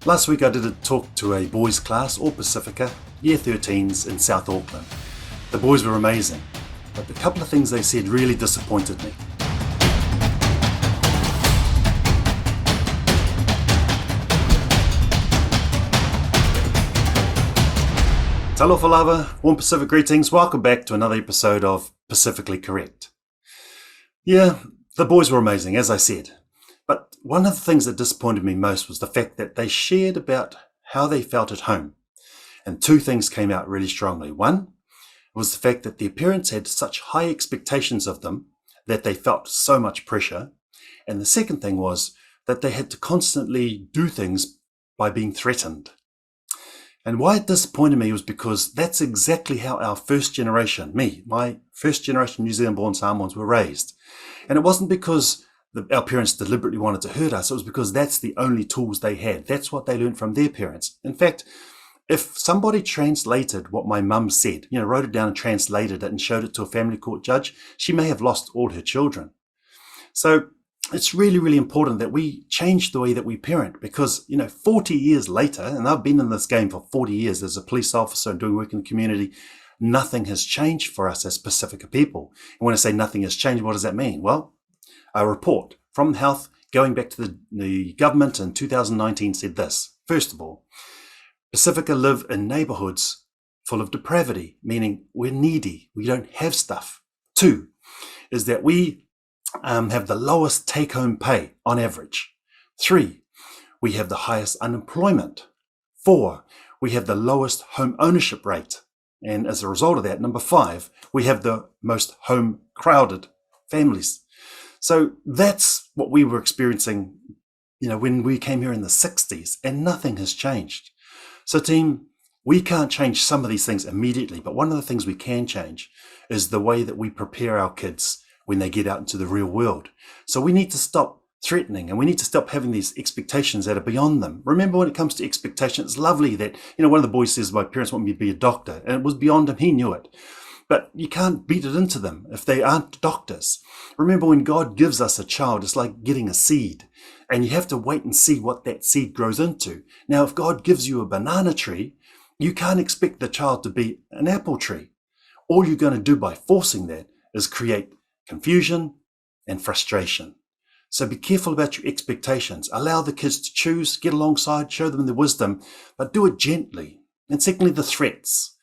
Last week I did a talk to a boys class, all Pasifika, year 13s in South Auckland. The boys were amazing, but a couple of things they said really disappointed me. Talofa lava, warm Pacific greetings, welcome back to another episode of Pacifically Correct. Yeah, the boys were amazing, as I said. But one of the things that disappointed me most was the fact that they shared about how they felt at home. And two things came out really strongly. One was the fact that their parents had such high expectations of them that they felt so much pressure. And the second thing was that they had to constantly do things by being threatened. And why it disappointed me was because that's exactly how our first generation, my first generation New Zealand born Samoans, were raised. And it wasn't because our parents deliberately wanted to hurt us. It was because that's the only tools they had. That's what they learned from their parents. In fact, if somebody translated what my mum said, wrote it down and translated it and showed it to a family court judge, she may have lost all her children. So it's really, really important that we change the way that we parent because, 40 years later, and I've been in this game for 40 years as a police officer and doing work in the community, nothing has changed for us as Pasifika people. And when I say nothing has changed, what does that mean? Well, a report from Health going back to the government in 2019 said this. First of all, Pasifika live in neighborhoods full of depravity, meaning we're needy, we don't have stuff. Two, is that we have the lowest take-home pay on average. Three, we have the highest unemployment. Four, we have the lowest home ownership rate. And as a result of that, number five, we have the most home crowded families. So that's what we were experiencing, when we came here in the 60s, and nothing has changed. So team, we can't change some of these things immediately, but one of the things we can change is the way that we prepare our kids when they get out into the real world. So we need to stop threatening and we need to stop having these expectations that are beyond them. Remember, when it comes to expectations, it's lovely that, one of the boys says, my parents want me to be a doctor, and it was beyond him, he knew it. But you can't beat it into them if they aren't doctors. Remember, when God gives us a child, it's like getting a seed, and you have to wait and see what that seed grows into. Now, if God gives you a banana tree, you can't expect the child to be an apple tree. All you're going to do by forcing that is create confusion and frustration. So be careful about your expectations. Allow the kids to choose, get alongside, show them the wisdom, but do it gently. And secondly, the threats.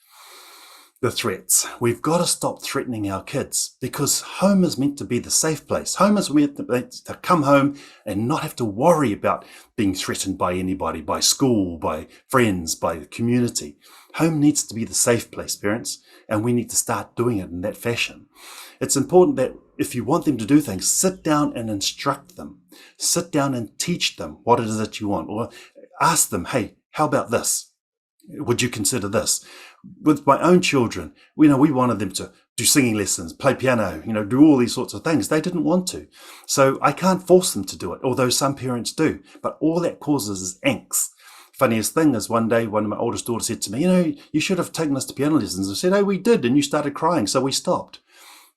We've got to stop threatening our kids because home is meant to be the safe place. Home is meant to come home and not have to worry about being threatened by anybody, by school, by friends, by the community. Home needs to be the safe place, parents, and we need to start doing it in that fashion. It's important that if you want them to do things, sit down and instruct them. Sit down and teach them what it is that you want, or ask them, hey, how about this? Would you consider this? With my own children, we wanted them to do singing lessons, play piano, do all these sorts of things. They didn't want to. So I can't force them to do it, although some parents do. But all that causes is angst. Funniest thing is one day, one of my oldest daughters said to me, you should have taken us to piano lessons. I said, oh, we did. And you started crying. So we stopped.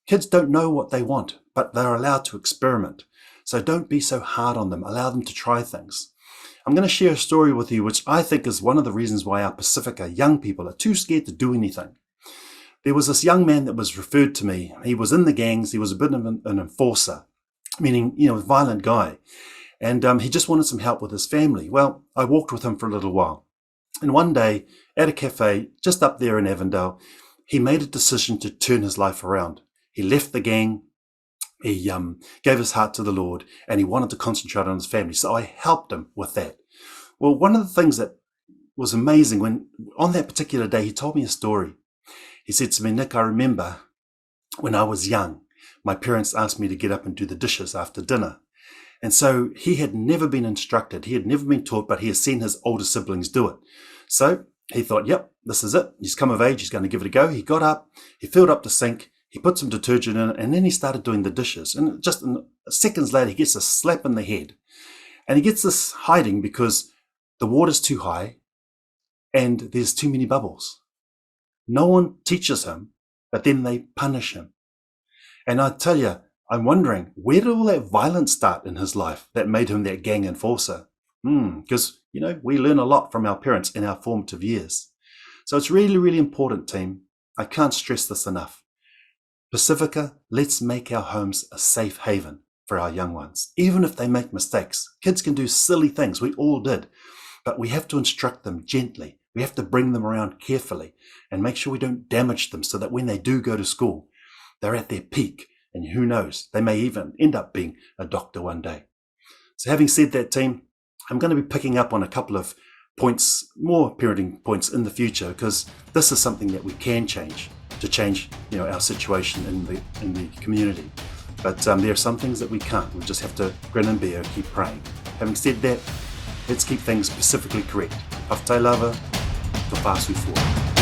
Kids don't know what they want, but they're allowed to experiment. So don't be so hard on them. Allow them to try things. I'm going to share a story with you, which I think is one of the reasons why our Pasifika young people are too scared to do anything. There was this young man that was referred to me. He was in the gangs. He was a bit of an enforcer, meaning, a violent guy. And he just wanted some help with his family. Well, I walked with him for a little while. And one day at a cafe just up there in Avondale, he made a decision to turn his life around. He left the gang. He gave his heart to the Lord, and he wanted to concentrate on his family. So I helped him with that. Well, one of the things that was amazing, when on that particular day, he told me a story. He said to me, Nick, I remember when I was young, my parents asked me to get up and do the dishes after dinner. And so he had never been instructed. He had never been taught, but he has seen his older siblings do it. So he thought, yep, this is it. He's come of age. He's going to give it a go. He got up, he filled up the sink, he put some detergent in it, and then he started doing the dishes. And just seconds later, he gets a slap in the head. And he gets this hiding because the water's too high and there's too many bubbles. No one teaches him, but then they punish him. And I tell you, I'm wondering, where did all that violence start in his life that made him that gang enforcer? Because, we learn a lot from our parents in our formative years. So it's really, really important, team. I can't stress this enough. Pasifika, let's make our homes a safe haven for our young ones. Even if they make mistakes, kids can do silly things. We all did. But we have to instruct them gently. We have to bring them around carefully and make sure we don't damage them so that when they do go to school, they're at their peak. And who knows, they may even end up being a doctor one day. So having said that, team, I'm going to be picking up on a couple of points, more parenting points in the future, because this is something that we can change to change, our situation in the community. But there are some things that we can't. We just have to grin and bear and keep praying. Having said that, let's keep things pacifically correct. Paftai lava, to pasu forward.